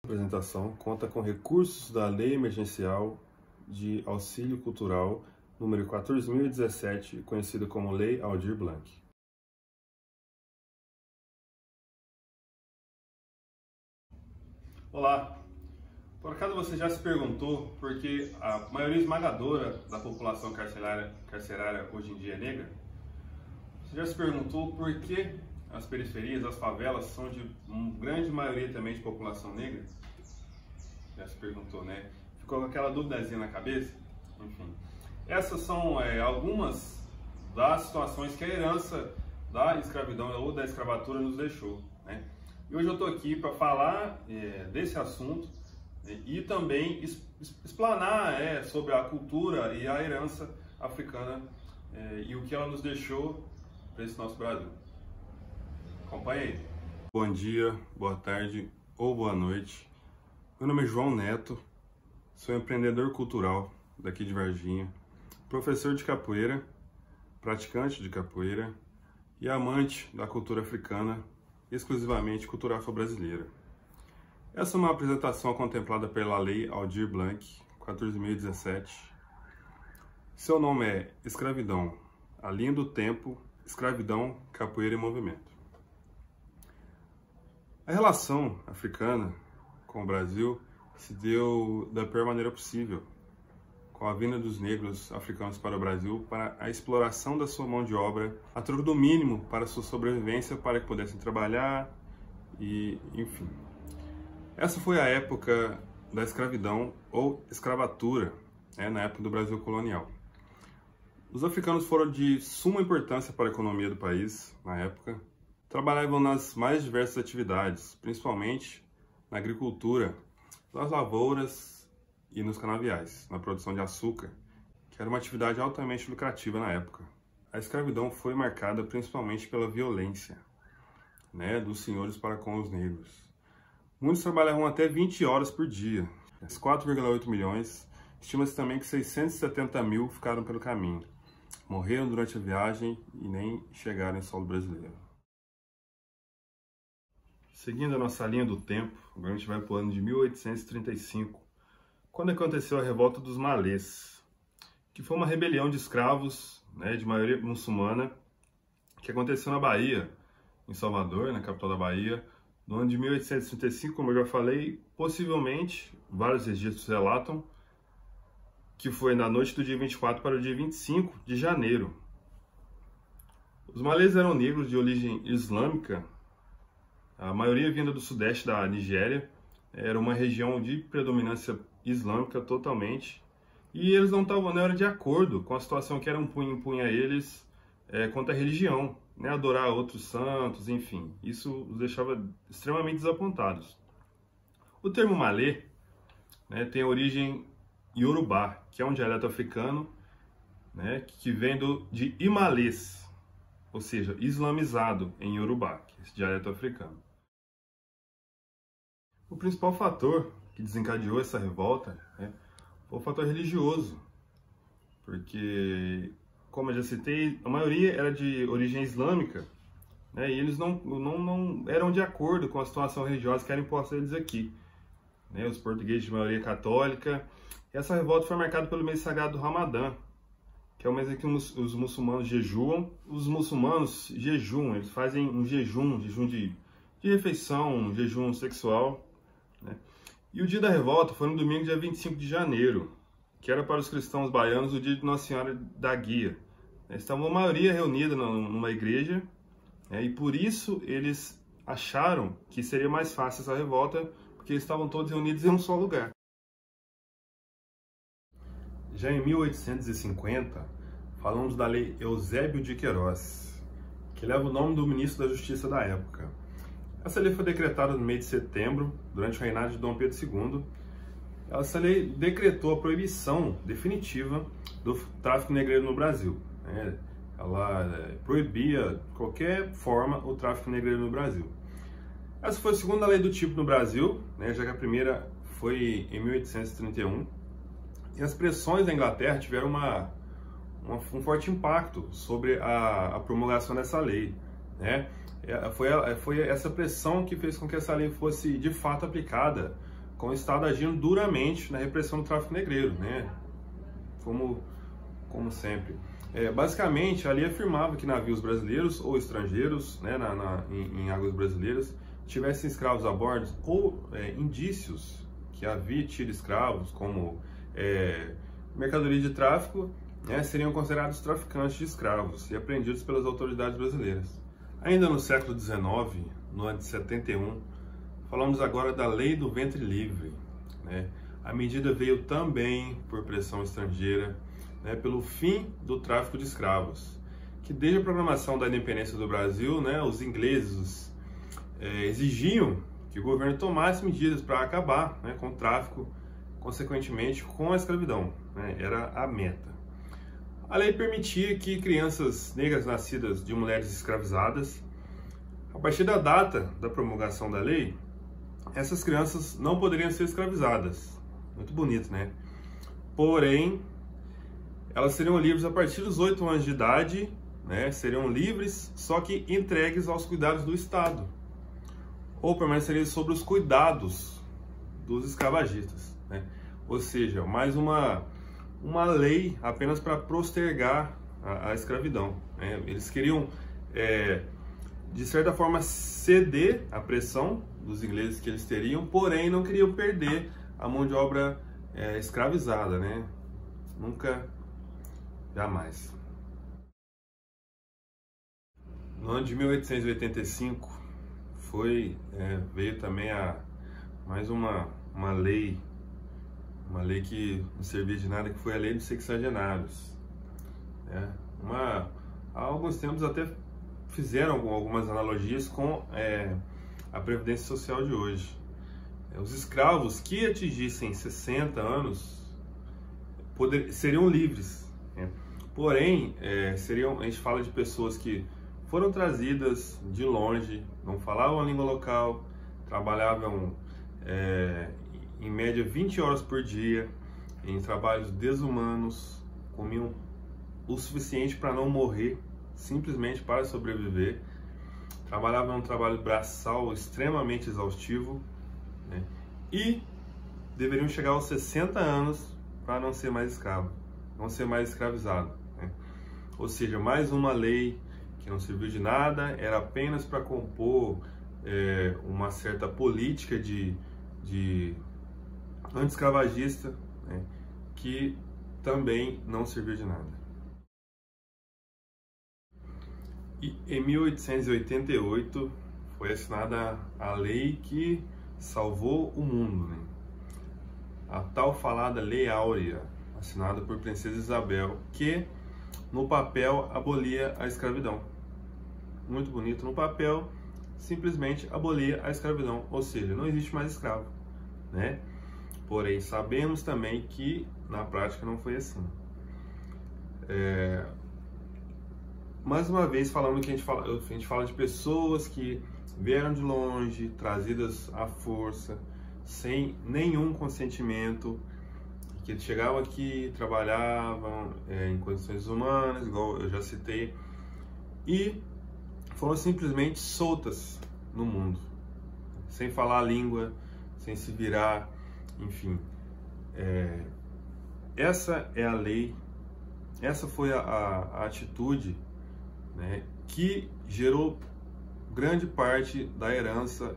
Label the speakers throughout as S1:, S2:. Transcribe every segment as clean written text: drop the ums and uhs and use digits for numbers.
S1: A apresentação conta com recursos da Lei Emergencial de Auxílio Cultural número 14.017, conhecida como Lei Aldir Blanc. Olá! Por acaso você já se perguntou por que a maioria esmagadora da população carcerária hoje em dia é negra? Você já se perguntou por que as periferias, as favelas, são de grande maioria também de população negra? Já se perguntou, né? Ficou com aquela duvidazinha na cabeça? Enfim, essas são algumas das situações que a herança da escravidão ou da escravatura nos deixou, né? E hoje eu estou aqui para falar desse assunto e também explanar sobre a cultura e a herança africana e o que ela nos deixou para esse nosso Brasil. Acompanhe aí. Bom dia, boa tarde ou boa noite. Meu nome é João Neto, sou empreendedor cultural daqui de Varginha, professor de capoeira, praticante de capoeira e amante da cultura africana, exclusivamente cultura afro-brasileira. Essa é uma apresentação contemplada pela Lei Aldir Blanc, 14.017. Seu nome é Escravidão, a linha do tempo, escravidão, capoeira e movimento. A relação africana com o Brasil se deu da pior maneira possível, com a vinda dos negros africanos para o Brasil para a exploração da sua mão de obra, a troco do mínimo para sua sobrevivência, para que pudessem trabalhar e, enfim. Essa foi a época da escravidão ou escravatura, na época do Brasil colonial. Os africanos foram de suma importância para a economia do país na época. Trabalhavam nas mais diversas atividades, principalmente na agricultura, nas lavouras e nos canaviais, na produção de açúcar, que era uma atividade altamente lucrativa na época. A escravidão foi marcada principalmente pela violência, dos senhores para com os negros. Muitos trabalhavam até 20 horas por dia. As 4,8 milhões, estima-se também que 670 mil ficaram pelo caminho. Morreram durante a viagem e nem chegaram em solo brasileiro. Seguindo a nossa linha do tempo, agora a gente vai para o ano de 1835, quando aconteceu a Revolta dos Malês, que foi uma rebelião de escravos, de maioria muçulmana, que aconteceu na Bahia, em Salvador, na capital da Bahia, no ano de 1835, como eu já falei, possivelmente, vários registros relatam, que foi na noite do dia 24 para o dia 25 de janeiro. Os malês eram negros de origem islâmica, a maioria vinda do sudeste da Nigéria, era uma região de predominância islâmica totalmente, e eles não eram de acordo com a situação que era um punho em punho a eles quanto à religião, adorar outros santos, enfim, isso os deixava extremamente desapontados. O termo malê tem origem iorubá, que é um dialeto africano, que vem de imalês, ou seja, islamizado em iorubá, que é esse dialeto africano. O principal fator que desencadeou essa revolta foi o fator religioso, porque, como eu já citei, a maioria era de origem islâmica, e eles não eram de acordo com a situação religiosa que era imposta a eles aqui. Os portugueses de maioria católica. Essa revolta foi marcada pelo mês sagrado do Ramadã, que é o mês em que os muçulmanos jejuam. Os muçulmanos jejuam, eles fazem um jejum de refeição, um jejum sexual. E o dia da revolta foi no domingo, dia 25 de janeiro, que era para os cristãos baianos o dia de Nossa Senhora da Guia. Estavam a maioria reunida numa igreja, e por isso eles acharam que seria mais fácil essa revolta, porque eles estavam todos reunidos em um só lugar. Já em 1850, falamos da Lei Eusébio de Queiroz, que leva o nome do ministro da Justiça da época. Essa lei foi decretada no mês de setembro, durante o reinado de Dom Pedro II. Essa lei decretou a proibição definitiva do tráfico negreiro no Brasil. Ela proibia, de qualquer forma, o tráfico negreiro no Brasil. Essa foi a segunda lei do tipo no Brasil, já que a primeira foi em 1831. E as pressões da Inglaterra tiveram um forte impacto sobre a promulgação dessa lei. Foi essa pressão que fez com que essa lei fosse de fato aplicada com o Estado agindo duramente na repressão do tráfico negreiro, né? Como sempre. Basicamente, a lei afirmava que navios brasileiros ou estrangeiros, né, em águas brasileiras, tivessem escravos a bordo ou indícios que havia tido escravos, como mercadoria de tráfico, né, seriam considerados traficantes de escravos e apreendidos pelas autoridades brasileiras. Ainda no século XIX, no ano de 71, falamos agora da Lei do Ventre Livre, né? A medida veio também por pressão estrangeira, né, pelo fim do tráfico de escravos, que desde a proclamação da independência do Brasil, né, os ingleses exigiam que o governo tomasse medidas para acabar, né, com o tráfico, consequentemente com a escravidão, né, era a meta. A lei permitia que crianças negras nascidas de mulheres escravizadas, a partir da data da promulgação da lei, essas crianças não poderiam ser escravizadas. Muito bonito, né? Porém, elas seriam livres a partir dos 8 anos de idade, né? Seriam livres, só que entregues aos cuidados do Estado, ou permaneceriam sob os cuidados dos escravagistas, né? Ou seja, mais uma lei apenas para postergar a escravidão, né? Eles queriam, de certa forma, ceder à pressão dos ingleses que eles teriam, porém não queriam perder a mão de obra escravizada, né? Nunca, jamais. No ano de 1885 veio também mais uma lei que não servia de nada, que foi a Lei dos Sexagenários, né? Há alguns tempos até fizeram algumas analogias com a Previdência Social de hoje. Os escravos que atingissem 60 anos seriam livres, né? Porém, a gente fala de pessoas que foram trazidas de longe, não falavam a língua local, trabalhavam em média 20 horas por dia, em trabalhos desumanos, comiam o suficiente para não morrer, simplesmente para sobreviver, trabalhavam em um trabalho braçal extremamente exaustivo, né? E deveriam chegar aos 60 anos para não ser mais escravo, não ser mais escravizado, né? Ou seja, mais uma lei que não serviu de nada, era apenas para compor uma certa política de anti-escravagista, né, que também não serviu de nada. E em 1888 foi assinada a lei que salvou o mundo, né? A tal falada Lei Áurea, assinada por Princesa Isabel, que no papel abolia a escravidão. Muito bonito, no papel simplesmente abolia a escravidão, ou seja, não existe mais escravo, né? Porém, sabemos também que na prática não foi assim. Mais uma vez, falando que a gente fala de pessoas que vieram de longe, trazidas à força, sem nenhum consentimento, que chegavam aqui, trabalhavam em condições humanas, igual eu já citei, e foram simplesmente soltas no mundo, sem falar a língua, sem se virar, enfim. Essa é a lei, essa foi a atitude, né, que gerou grande parte da herança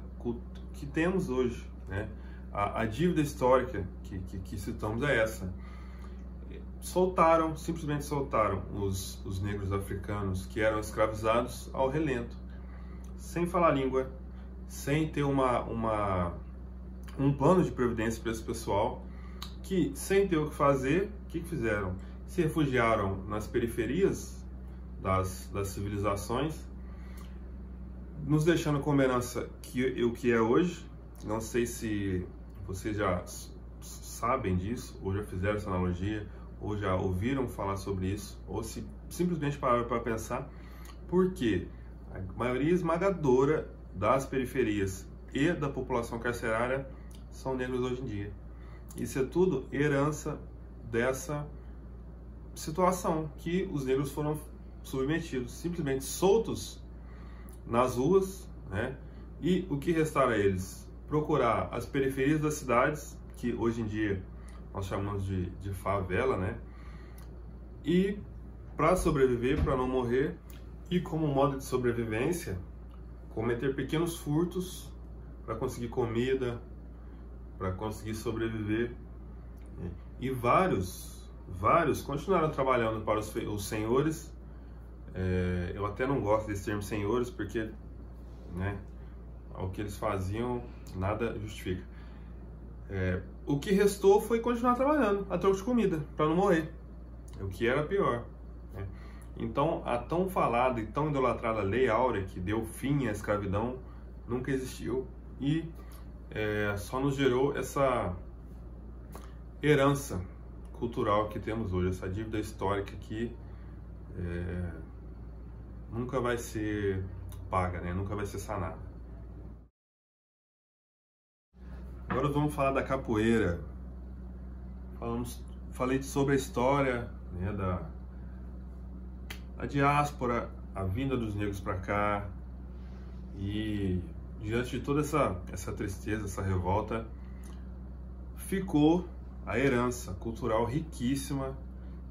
S1: que temos hoje, né? A dívida histórica que citamos é essa. Simplesmente soltaram os negros africanos que eram escravizados ao relento, sem falar a língua, sem ter um plano de previdência para esse pessoal, que sem ter o que fazer, o que fizeram? Se refugiaram nas periferias das civilizações, nos deixando como herança o que é hoje. Não sei se vocês já sabem disso, ou já fizeram essa analogia, ou já ouviram falar sobre isso, ou se simplesmente pararam para pensar, porque a maioria esmagadora das periferias e da população carcerária são negros hoje em dia. Isso é tudo herança dessa situação que os negros foram submetidos, simplesmente soltos nas ruas, né? E o que restaram a eles? procurar as periferias das cidades, que hoje em dia nós chamamos de favela, né? E para sobreviver, para não morrer, e como modo de sobrevivência, cometer pequenos furtos para conseguir comida, para conseguir sobreviver. E vários continuaram trabalhando para os senhores. Eu até não gosto desse termo senhores, porque, né, o que eles faziam nada justifica. O que restou foi continuar trabalhando a troco de comida, para não morrer, o que era pior, né? Então, a tão falada e tão idolatrada Lei Áurea, que deu fim à escravidão, nunca existiu e só nos gerou essa herança cultural que temos hoje, essa dívida histórica que nunca vai ser paga, né? Nunca vai ser sanada. Agora vamos falar da capoeira. Falei sobre a história, né, da diáspora, a vinda dos negros para cá, e diante de toda essa tristeza, essa revolta, ficou a herança cultural riquíssima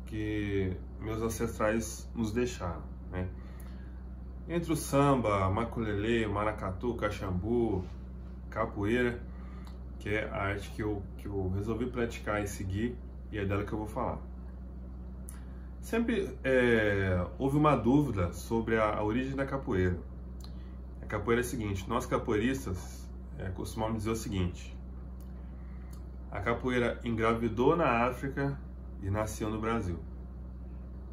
S1: que meus ancestrais nos deixaram, né? Entre o samba, maculelê, maracatu, caxambu, capoeira, que é a arte que eu resolvi praticar e seguir, e é dela que eu vou falar. Sempre houve uma dúvida sobre a origem da capoeira. A capoeira é a seguinte: nós capoeiristas costumamos dizer o seguinte: a capoeira engravidou na África e nasceu no Brasil.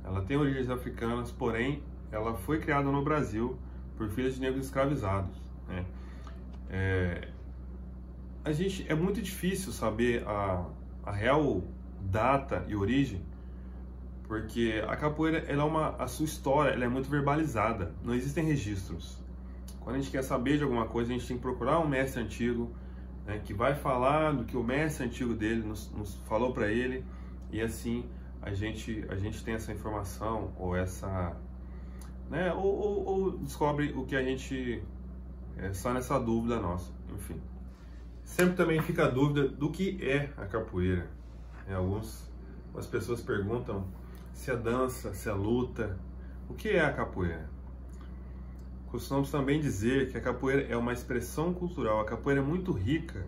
S1: Ela tem origens africanas, porém ela foi criada no Brasil por filhos de negros escravizados, né? É muito difícil saber a real data e origem, porque a capoeira, a sua história, ela é muito verbalizada, não existem registros. Quando a gente quer saber de alguma coisa, a gente tem que procurar um mestre antigo, né, que vai falar do que o mestre antigo dele nos falou para ele, e assim a gente tem essa informação, ou né, ou descobre o que a gente só nessa dúvida nossa, enfim. Sempre também fica a dúvida do que é a capoeira. Algumas pessoas perguntam se é dança, se é luta. O que é a capoeira? Costumamos também dizer que a capoeira é uma expressão cultural. A capoeira é muito rica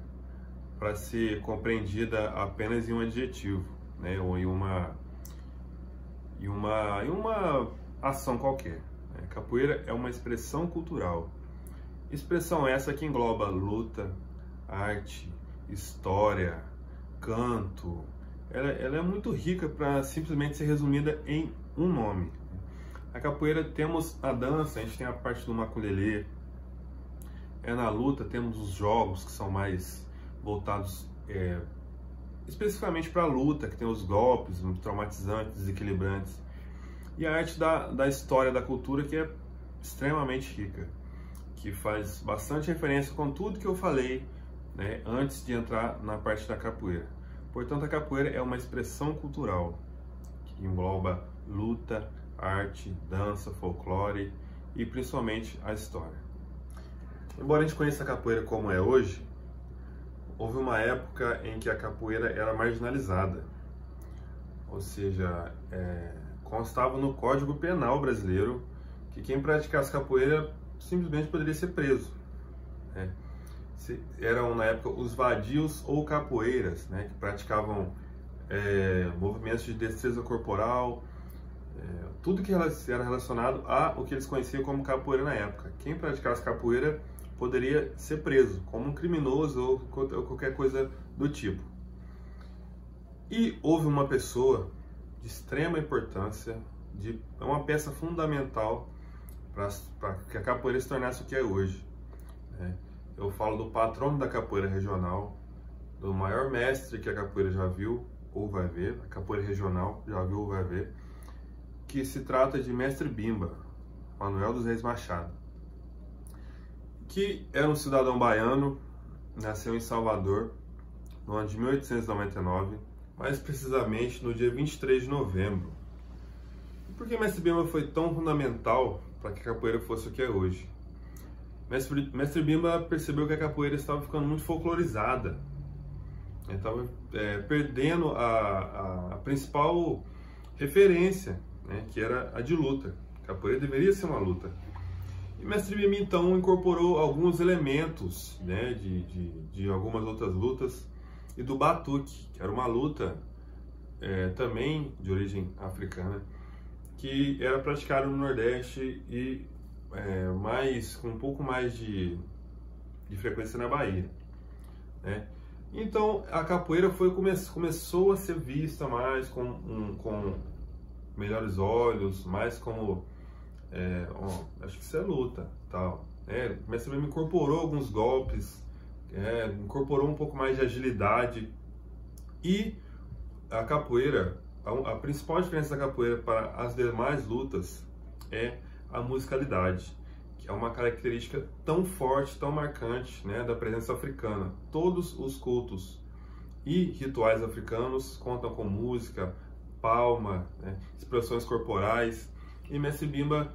S1: para ser compreendida apenas em um adjetivo, né? Ou em uma ação qualquer. A capoeira é uma expressão cultural. Expressão essa que engloba luta, arte, história, canto. Ela é muito rica para simplesmente ser resumida em um nome. A capoeira, temos a dança, a gente tem a parte do maculelê. Na luta temos os jogos que são mais voltados especificamente para a luta, que tem os golpes traumatizantes, desequilibrantes. E a arte da história, da cultura, que é extremamente rica, que faz bastante referência com tudo que eu falei, né, antes de entrar na parte da capoeira. Portanto, a capoeira é uma expressão cultural que engloba luta, arte, dança, folclore e principalmente a história. Embora a gente conheça a capoeira como é hoje, houve uma época em que a capoeira era marginalizada, ou seja, constava no Código Penal brasileiro que quem praticasse capoeira simplesmente poderia ser preso, né? Eram na época os vadios ou capoeiras, né, que praticavam movimentos de destreza corporal, tudo que era relacionado o que eles conheciam como capoeira na época. Quem praticasse capoeira poderia ser preso como um criminoso ou qualquer coisa do tipo. E houve uma pessoa de extrema importância, é uma peça fundamental para que a capoeira se tornasse o que é hoje, né? Eu falo do patrono da capoeira regional, do maior mestre que a capoeira já viu ou vai ver, a capoeira regional já viu ou vai ver, que se trata de Mestre Bimba, Manuel dos Reis Machado, que era um cidadão baiano, nasceu em Salvador no ano de 1899, mais precisamente no dia 23 de novembro. E por que Mestre Bimba foi tão fundamental para que a capoeira fosse o que é hoje? Mestre Bimba percebeu que a capoeira estava ficando muito folclorizada, estava perdendo a principal referência, né, que era a de luta. A capoeira deveria ser uma luta. E Mestre Bimba então incorporou alguns elementos, né, de algumas outras lutas e do batuque, que era uma luta também de origem africana, que era praticada no Nordeste e com um pouco mais de frequência na Bahia, né? Então a capoeira começou a ser vista mais com melhores olhos, mais como acho que isso é luta, tal. Mestre Bimba incorporou alguns golpes, incorporou um pouco mais de agilidade. E a capoeira, a principal diferença da capoeira para as demais lutas é a musicalidade, que é uma característica tão forte, tão marcante, né, da presença africana. Todos os cultos e rituais africanos contam com música, palma, né, expressões corporais. E Mestre Bimba,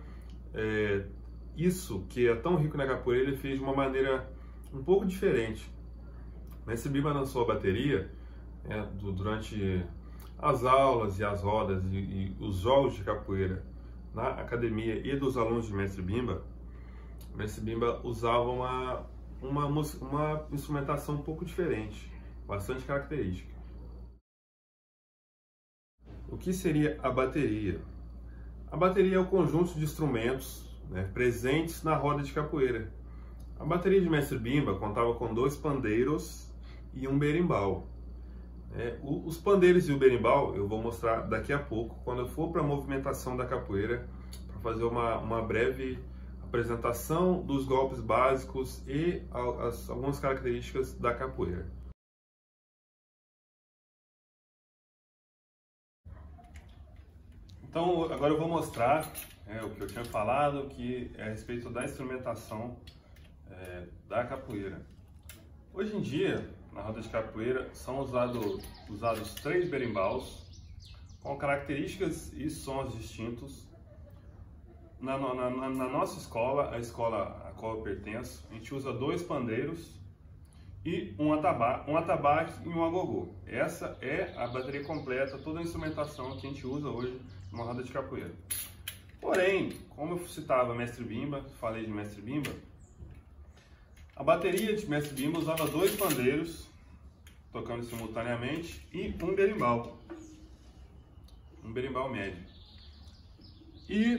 S1: isso que é tão rico na capoeira, ele fez de uma maneira um pouco diferente. Mestre Bimba lançou a bateria durante as aulas e as rodas e os jogos de capoeira na academia e dos alunos de Mestre Bimba. Mestre Bimba usava uma instrumentação um pouco diferente, bastante característica. O que seria a bateria? A bateria é o conjunto de instrumentos, né, presentes na roda de capoeira. A bateria de Mestre Bimba contava com 2 pandeiros e um berimbau. Os pandeiros e o berimbau eu vou mostrar daqui a pouco, quando eu for para a movimentação da capoeira, para fazer uma breve apresentação dos golpes básicos e algumas características da capoeira. Então, agora eu vou mostrar o que eu tinha falado, que é a respeito da instrumentação da capoeira. Hoje em dia, na roda de capoeira, são usados 3 berimbaus com características e sons distintos. Na nossa escola, a escola a qual eu pertenço, a gente usa 2 pandeiros e um atabaque e um agogô. Essa é a bateria completa, toda a instrumentação que a gente usa hoje numa roda de capoeira. Porém, como eu citava Mestre Bimba, falei de Mestre Bimba, a bateria de Mestre Bimba usava 2 pandeiros tocando simultaneamente e um berimbau médio. E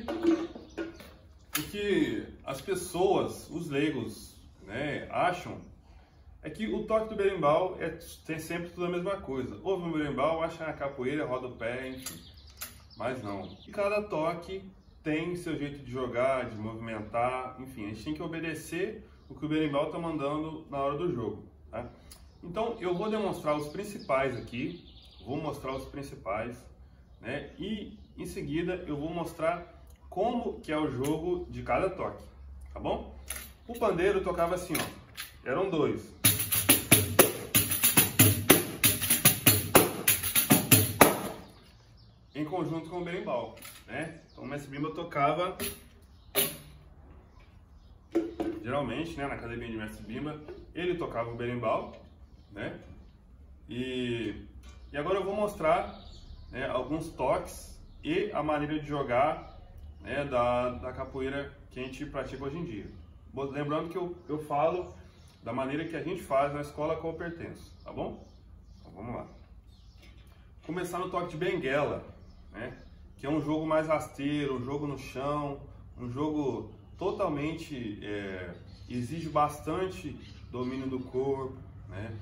S1: o que as pessoas, os leigos, né, acham é que o toque do berimbau tem sempre tudo a mesma coisa. Ouve um berimbau, acha a capoeira, roda o pé, enfim. Mas não. E cada toque tem seu jeito de jogar, de movimentar, enfim, a gente tem que obedecer o que o berimbau está mandando na hora do jogo, tá? Então eu vou demonstrar os principais aqui, né? E em seguida eu vou mostrar como que é o jogo de cada toque, tá bom? O pandeiro tocava assim, ó, eram 2. Em conjunto com o berimbau, né? Então o Mestre Bimba tocava, geralmente, né, na academia de Mestre Bimba, ele tocava o berimbau, né? E agora eu vou mostrar, né, alguns toques e a maneira de jogar, né, da capoeira que a gente pratica hoje em dia. Lembrando que eu falo da maneira que a gente faz na escola a qual eu pertenço, tá bom? Então vamos lá. Começar no toque de benguela, né? Que é um jogo mais rasteiro, um jogo no chão, um jogo totalmente exige bastante domínio do corpo, né?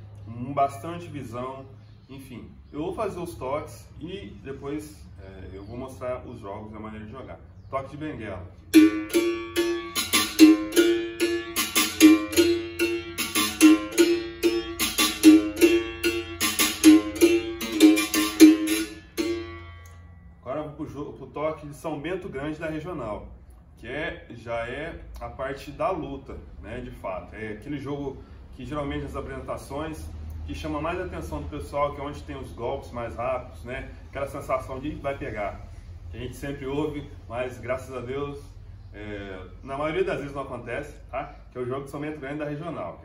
S1: Bastante visão, enfim. Eu vou fazer os toques e depois eu vou mostrar os jogos e a maneira de jogar. Toque de benguela. Agora eu vou pro toque de São Bento Grande da Regional, que já é a parte da luta, né, de fato. É aquele jogo que geralmente nas apresentações que chama mais a atenção do pessoal, que é onde tem os golpes mais rápidos, né? Aquela sensação de vai pegar, que a gente sempre ouve, mas graças a Deus Na maioria das vezes não acontece, tá? Que é o jogo de São Bento Grande da regional.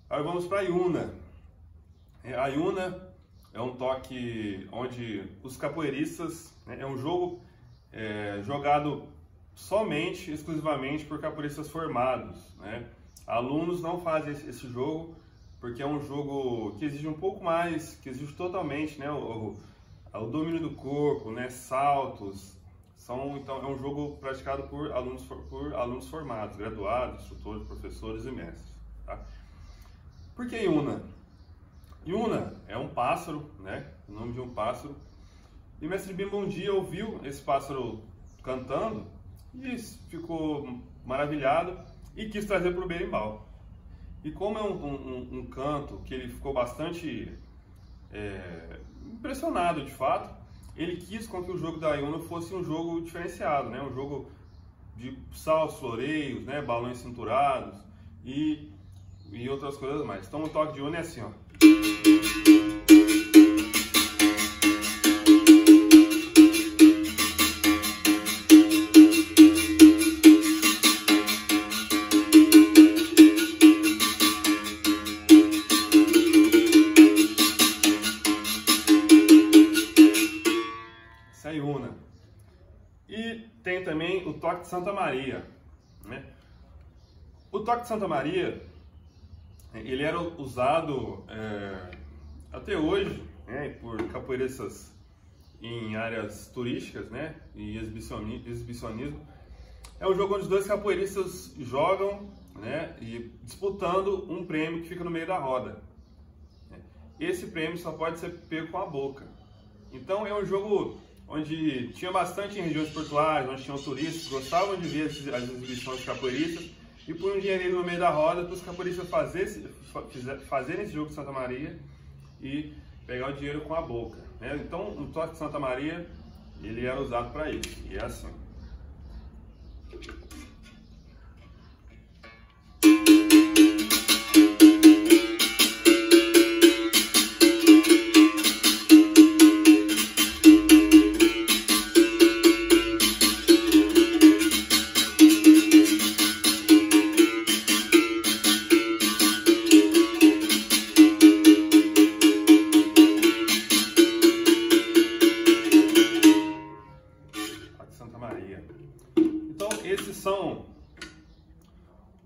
S1: Agora vamos para a Iuna. A Iuna é um toque onde os capoeiristas, né, é um jogo jogado somente, exclusivamente por capoeiristas formados, né? Alunos não fazem esse jogo porque é um jogo que exige um pouco mais, que exige totalmente, né, o domínio do corpo, né, saltos. Então é um jogo praticado por alunos formados, graduados, instrutores, professores e mestres, tá? Por que Iuna? Iuna é um pássaro, né? O nome de um pássaro. E o mestre Bimba um dia ouviu esse pássaro cantando e ficou maravilhado e quis trazer para o berimbau. E como é um canto que ele ficou bastante impressionado de fato, ele quis com que o jogo da Iuna fosse um jogo diferenciado, né? Um jogo de saltos, floreios, né? Balões cinturados e outras coisas mais. Então o toque de Iuna é assim, ó. Essa é a Iuna. E tem também o toque de Santa Maria, né? O toque de Santa Maria, ele era usado até hoje, né, por capoeiristas em áreas turísticas, né, e exibicionismo. É um jogo onde os dois capoeiristas jogam, né, e disputando um prêmio que fica no meio da roda. Esse prêmio só pode ser pego com a boca. Então é um jogo onde tinha bastante em regiões portuárias, onde tinham turistas que gostavam de ver as exibições de capoeiristas, e põe um dinheirinho no meio da roda para os capoeiristas fazerem esse jogo de Santa Maria e pegar o dinheiro com a boca, né? Então, o toque de Santa Maria, ele era usado para isso, e é assim. Santa Maria. Então esses são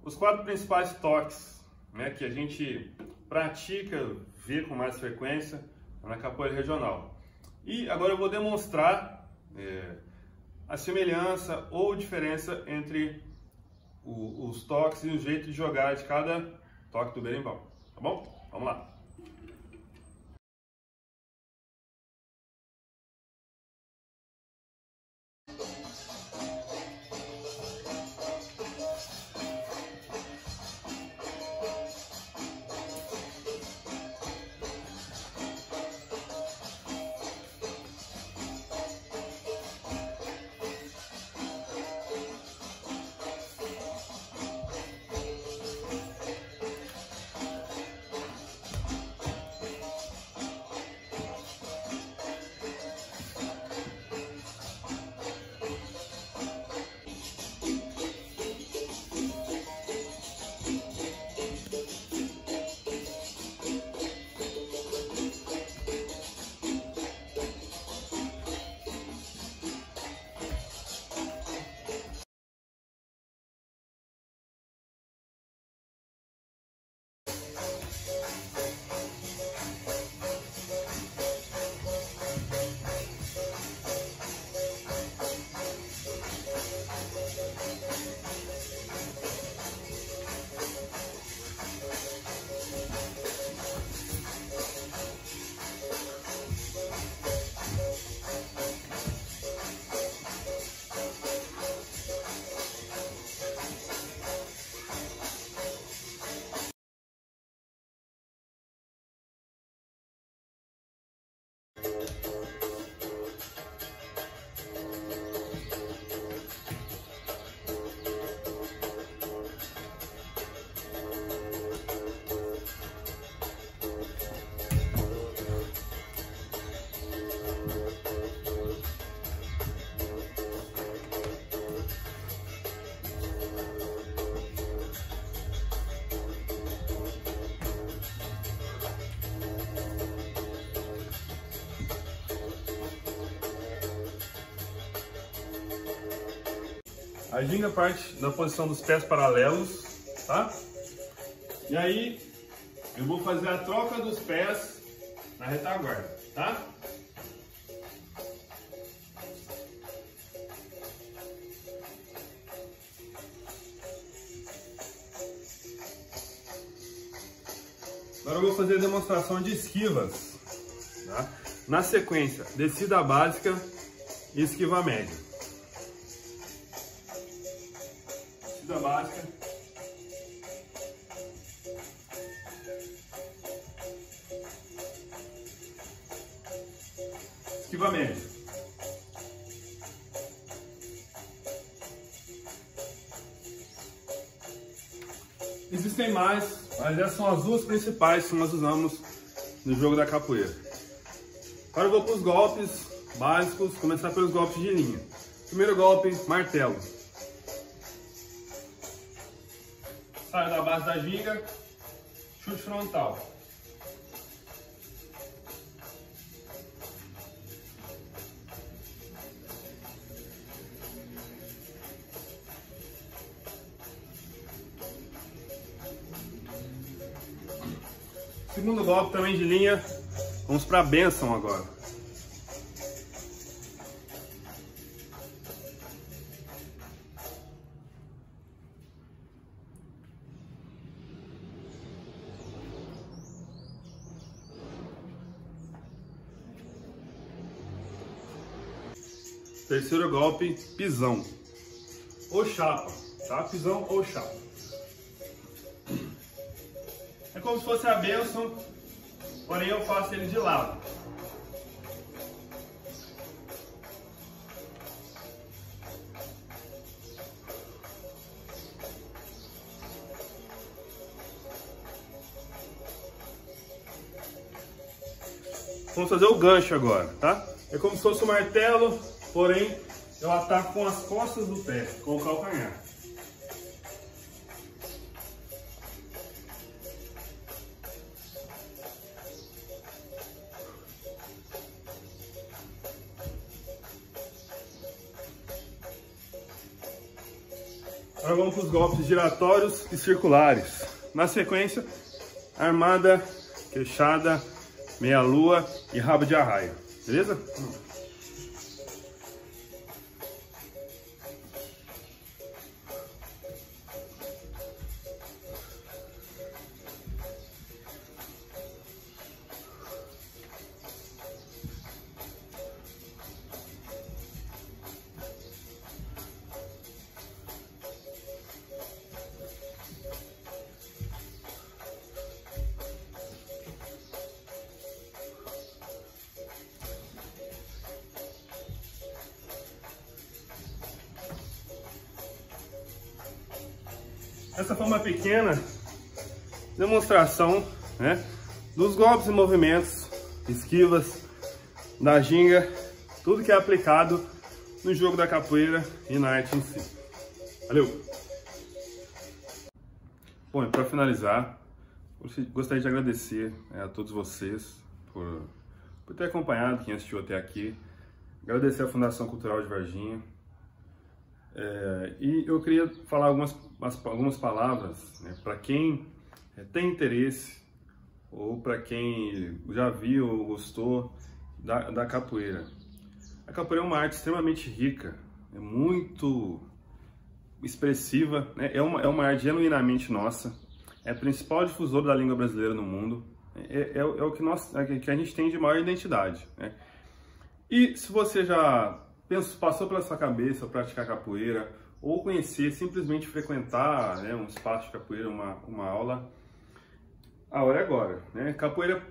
S1: os 4 principais toques, né, que a gente pratica, vê com mais frequência na capoeira regional. E agora eu vou demonstrar a semelhança ou diferença entre os toques e o jeito de jogar de cada toque do berimbau, tá bom? Vamos lá! A ginga parte da posição dos pés paralelos, tá? E aí eu vou fazer a troca dos pés na retaguarda, tá? Agora eu vou fazer a demonstração de esquivas, tá? Na sequência, descida básica e esquiva média. Descida básica. Esquiva média. Existem mais, mas essas são as duas principais que nós usamos no jogo da capoeira. Agora eu vou para os golpes básicos, começar pelos golpes de linha. Primeiro golpe, martelo. Saio da base da ginga, chute frontal. Segundo golpe também de linha, vamos para a bênção agora. Terceiro golpe, pisão ou chapa, tá? Pisão ou chapa. É como se fosse a bênção, porém eu faço ele de lado. Vamos fazer o gancho agora, tá? É como se fosse um martelo, porém eu ataco com as costas do pé, com o calcanhar. Agora vamos para os golpes giratórios e circulares. Na sequência, armada, queixada, meia-lua e rabo de arraio. Beleza? Essa foi uma pequena demonstração, né, dos golpes e movimentos, esquivas, da ginga, tudo que é aplicado no jogo da capoeira e na arte em si. Valeu! Bom, e para finalizar, gostaria de agradecer a todos vocês por ter acompanhado, quem assistiu até aqui. Agradecer à Fundação Cultural de Varginha. E eu queria falar algumas palavras, né, para quem tem interesse ou para quem já viu ou gostou da capoeira. A capoeira é uma arte extremamente rica, é muito expressiva, né? É uma arte genuinamente nossa, é a principal difusora da língua brasileira no mundo, é o que a gente tem de maior identidade, né? E se você já passou pela sua cabeça praticar capoeira, ou conhecer, simplesmente frequentar, né, um espaço de capoeira, uma aula, a hora é agora, né? Capoeira,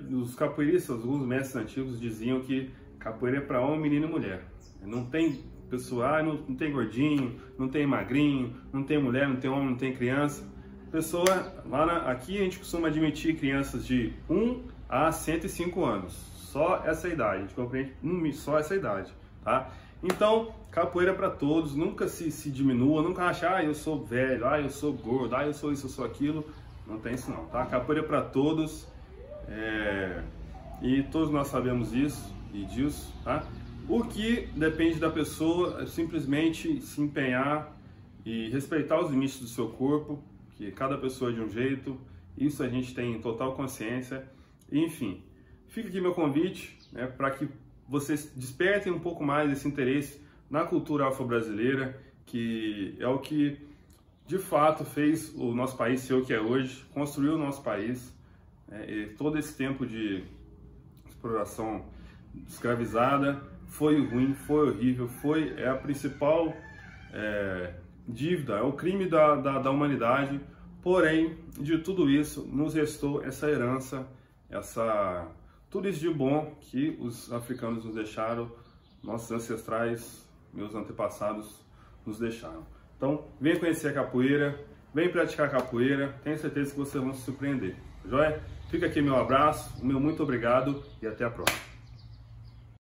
S1: os capoeiristas, alguns mestres antigos diziam que capoeira é para homem, menino e mulher. Não tem pessoa, não tem gordinho, não tem magrinho, não tem mulher, não tem homem, não tem criança. Aqui a gente costuma admitir crianças de 1 a 105 anos, só essa idade, a gente compreende só essa idade. Tá? Então, capoeira para todos, nunca se diminua, nunca acha, eu sou velho, eu sou gordo, eu sou isso, eu sou aquilo. Não tem isso não, tá? Capoeira para todos, e todos nós sabemos isso e disso, tá? O que depende da pessoa é simplesmente se empenhar e respeitar os limites do seu corpo, que cada pessoa é de um jeito, isso a gente tem total consciência. Enfim, fica aqui meu convite, né, para que vocês despertem um pouco mais esse interesse na cultura afro-brasileira, que é o que de fato fez o nosso país ser o que é hoje, construiu o nosso país, né, e todo esse tempo de exploração escravizada foi ruim, foi horrível, é a principal dívida, é o crime da humanidade. Porém, de tudo isso, nos restou essa herança, tudo isso de bom que os africanos nos deixaram, nossos ancestrais, meus antepassados nos deixaram. Então, vem conhecer a capoeira, vem praticar capoeira, tenho certeza que vocês vão se surpreender. Joia? Fica aqui meu abraço, o meu muito obrigado e até a próxima.